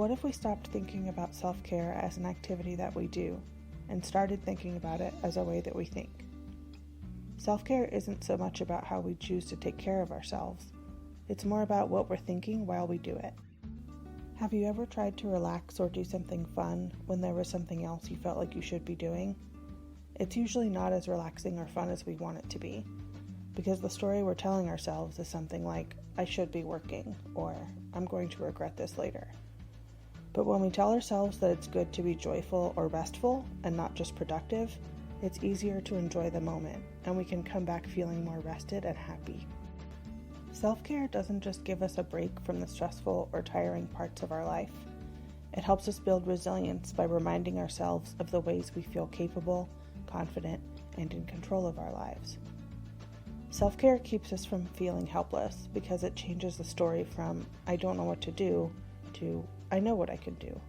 What if we stopped thinking about self-care as an activity that we do and started thinking about it as a way that we think? Self-care isn't so much about how we choose to take care of ourselves. It's more about what we're thinking while we do it. Have you ever tried to relax or do something fun when there was something else you felt like you should be doing? It's usually not as relaxing or fun as we want it to be, because the story we're telling ourselves is something like, I should be working, or I'm going to regret this later. But when we tell ourselves that it's good to be joyful or restful and not just productive, it's easier to enjoy the moment, and we can come back feeling more rested and happy. Self-care doesn't just give us a break from the stressful or tiring parts of our life. It helps us build resilience by reminding ourselves of the ways we feel capable, confident, and in control of our lives. Self-care keeps us from feeling helpless because it changes the story from, I don't know what to do, to, I know what I can do.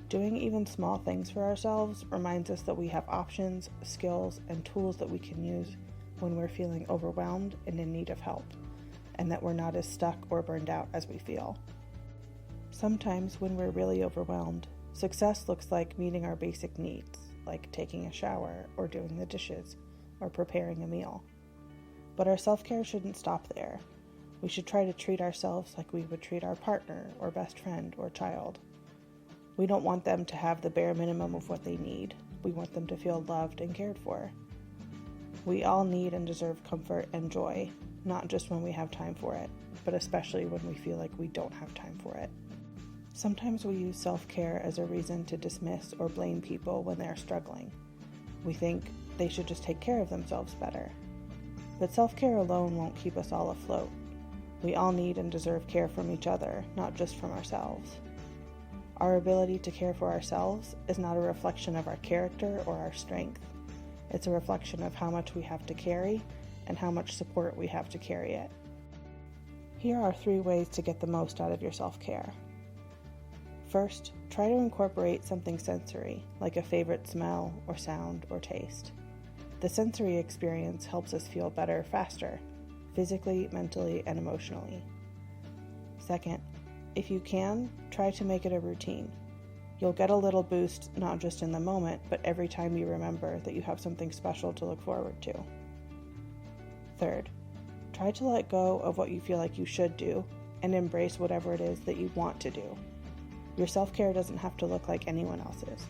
Doing even small things for ourselves reminds us that we have options, skills, and tools that we can use when we're feeling overwhelmed and in need of help, and that we're not as stuck or burned out as we feel. Sometimes when we're really overwhelmed, success looks like meeting our basic needs, like taking a shower or doing the dishes or preparing a meal. But our self-care shouldn't stop there. We should try to treat ourselves like we would treat our partner or best friend or child. We don't want them to have the bare minimum of what they need. We want them to feel loved and cared for. We all need and deserve comfort and joy, not just when we have time for it, but especially when we feel like we don't have time for it. Sometimes we use self-care as a reason to dismiss or blame people when they're struggling. We think they should just take care of themselves better. But self-care alone won't keep us all afloat. We all need and deserve care from each other, not just from ourselves. Our ability to care for ourselves is not a reflection of our character or our strength. It's a reflection of how much we have to carry and how much support we have to carry it. Here are 3 ways to get the most out of your self-care. First, try to incorporate something sensory, like a favorite smell or sound or taste. The sensory experience helps us feel better faster, physically, mentally, and emotionally. Second, if you can, try to make it a routine. You'll get a little boost not just in the moment, but every time you remember that you have something special to look forward to. Third, try to let go of what you feel like you should do and embrace whatever it is that you want to do. Your self-care doesn't have to look like anyone else's.